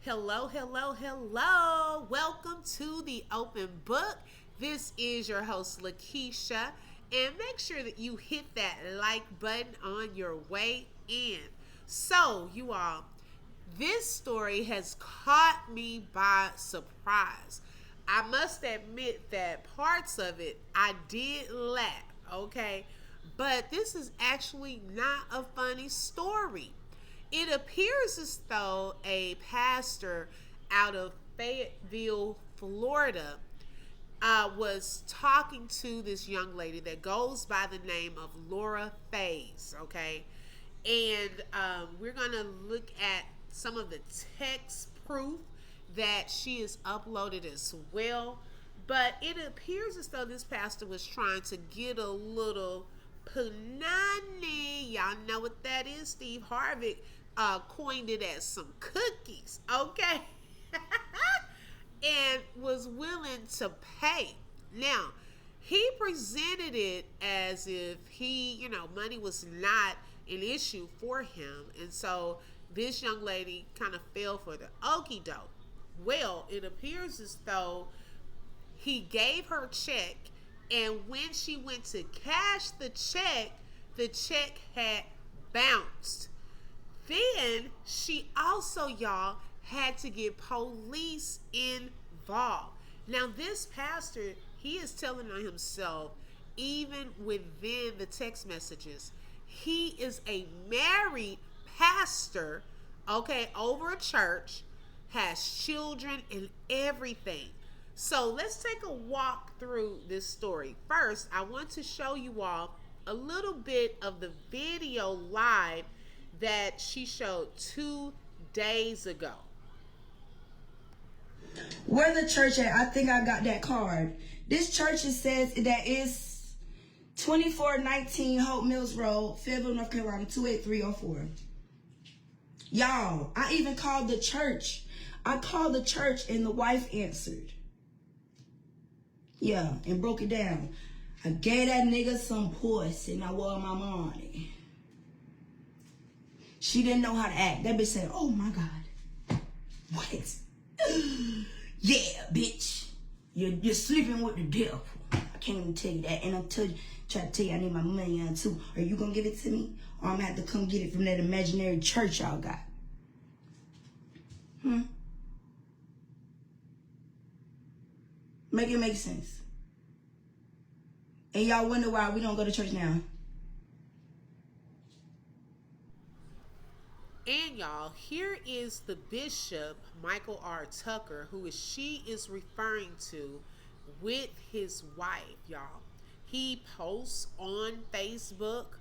Hello, hello, hello. Welcome to the open book. This is your host, Lakeisha. And make sure that you hit that like button on your way in. So, you all, this story has caught me by surprise. I must admit that parts of it I did laugh, okay? But this is actually not a funny story. It appears as though a pastor out of Fayetteville, Florida, was talking to this young lady that goes by the name of Laura Faze, okay? And we're going to look at some of the text proof that she is uploaded as well. But it appears as though this pastor was trying to get a little punani. Y'all know what that is. Steve Harvick coined it as some cookies, okay? And was willing to pay. Now, he presented it as if money was not an issue for him. And so this young lady kind of fell for the okie doke. Well, it appears as though he gave her a check, and when she went to cash the check had bounced. Then she also, y'all, had to get police involved. Now, this pastor, he is telling on himself, even within the text messages, he is a married pastor, okay, over a church, has children and everything. So let's take a walk through this story. First, I want to show you all a little bit of the video live that she showed 2 days ago. Where the church at? I think I got that card. This church, it says that is 2419 Hope Mills Road, Fayetteville, North Carolina, 28304. Y'all, I even called the church. I called the church and the wife answered. Yeah, and broke it down. I gave that nigga some pussy and I wore my money. She didn't know how to act. That bitch said, oh my God. What? Yeah, bitch. You're sleeping with the devil. I can't even tell you that. And I'm trying to tell you I need my money on too. Are you gonna give it to me? Or I'm gonna have to come get it from that imaginary church y'all got? Make it make sense. And y'all wonder why we don't go to church now. And y'all, here is the Bishop, Michael R. Tucker, who she is referring to with his wife, y'all. He posts on Facebook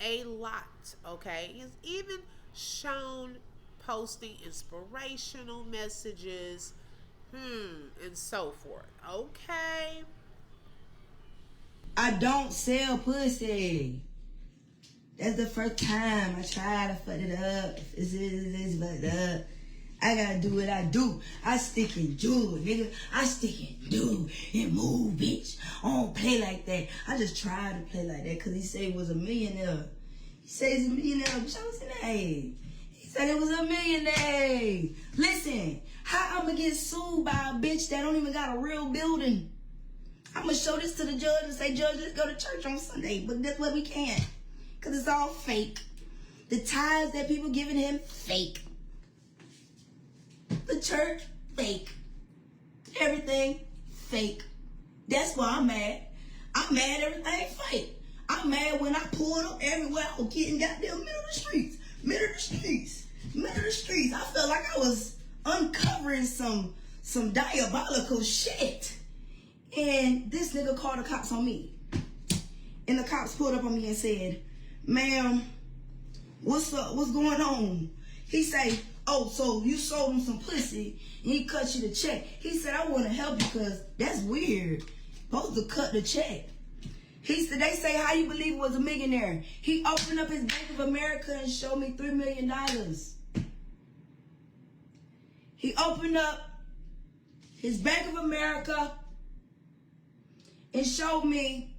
a lot, okay? He's even shown posting inspirational messages, and so forth, okay? I don't sell pussy. That's the first time I try to fuck it up. It's fucked up. I gotta do what I do. I stick and do it, nigga. I stick and do and move, bitch. I don't play like that. I just try to play like that because he said he was a millionaire. He said he's a millionaire. Bitch, I was in hey. He said it was a millionaire. Listen, how I'm gonna get sued by a bitch that don't even got a real building? I'm gonna show this to the judge and say, Judge, let's go to church on Sunday. But that's what we can't. Because it's all fake. The tithes that people giving him, fake. The church, fake. Everything, fake. That's why I'm mad. I'm mad everything fake. I'm mad when I pulled up everywhere I was getting goddamn middle of the streets. Middle of the streets. Middle of the streets. I felt like I was uncovering some diabolical shit. And this nigga called the cops on me. And the cops pulled up on me and said, ma'am, what's up? What's going on? He say, oh, so you sold him some pussy and he cut you the check. He said, I want to help you because that's weird. Supposed to cut the check. He said, they say, how you believe he was a millionaire? He opened up his Bank of America and showed me $3 million. He opened up his Bank of America and showed me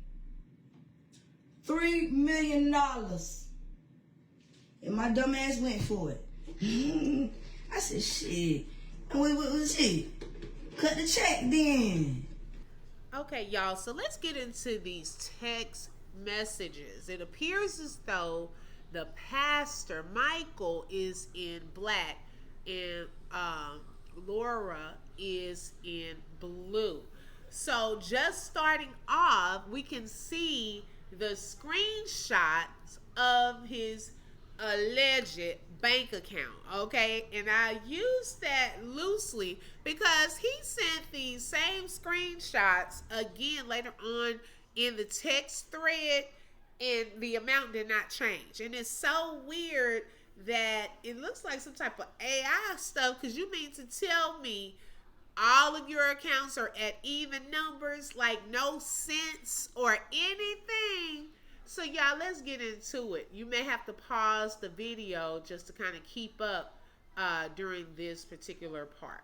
$3 million. And my dumb ass went for it. I said, shit, And we shit. Cut the check then. Okay, y'all, so let's get into these text messages. It appears as though the pastor, Michael, is in black and Laura is in blue. So just starting off, we can see the screenshots of his alleged bank account, okay? And I use that loosely because he sent these same screenshots again later on in the text thread, and the amount did not change. And it's so weird that it looks like some type of AI stuff, because you mean to tell me all of your accounts are at even numbers, like no cents or anything? So y'all, let's get into it. You may have to pause the video just to kind of keep up during this particular part.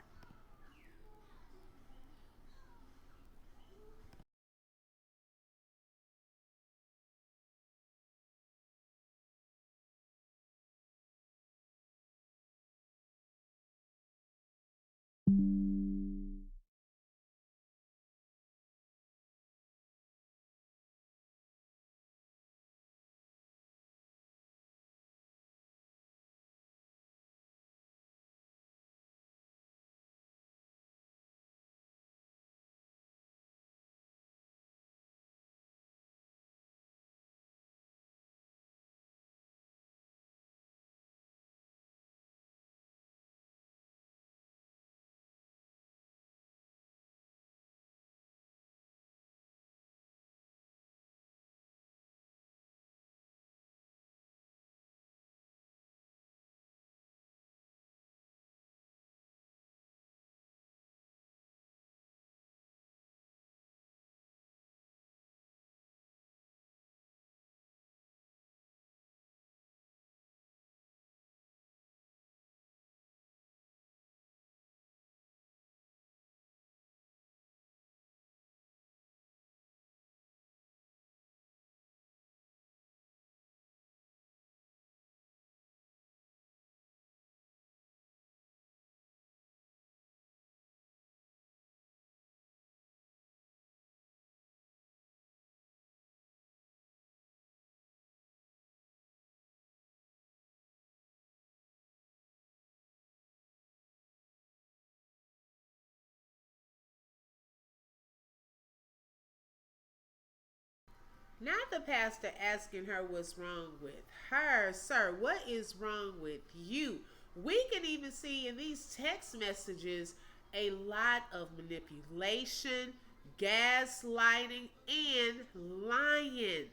Not the pastor asking her what's wrong with her. Sir, what is wrong with you? We can even see in these text messages a lot of manipulation, gaslighting, and lying.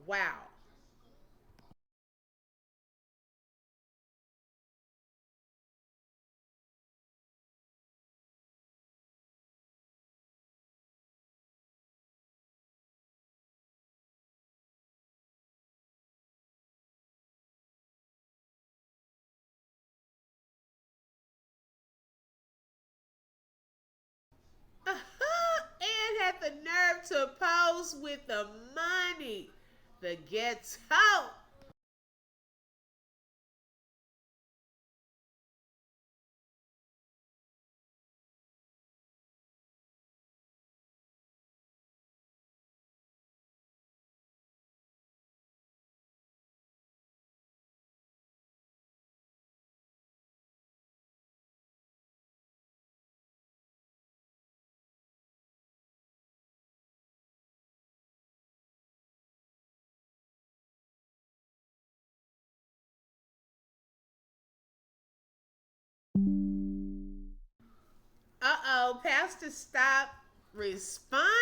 Wow. And had the nerve to pose with the money. The ghetto. Uh-oh, Pastor stop responding.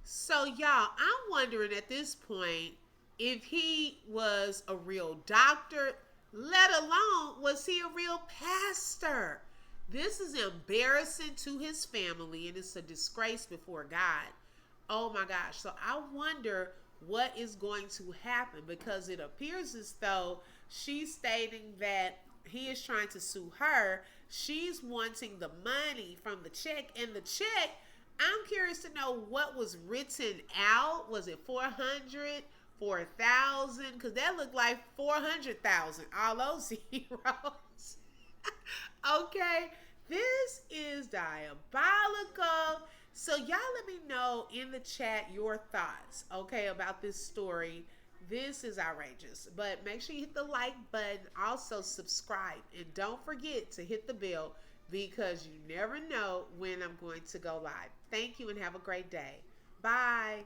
So, y'all, I'm wondering at this point if he was a real doctor, let alone was he a real pastor? This is embarrassing to his family and it's a disgrace before God. Oh my gosh. So I wonder what is going to happen because it appears as though she's stating that he is trying to sue her. She's wanting the money from the check, and the check, I'm curious to know what was written out. Was it 400, 4,000? Because that looked like 400,000. All those zeros. Okay, this is diabolical. So y'all let me know in the chat your thoughts, okay, about this story. This is outrageous. But make sure you hit the like button, also subscribe, and don't forget to hit the bell because you never know when I'm going to go live. Thank you and have a great day. Bye.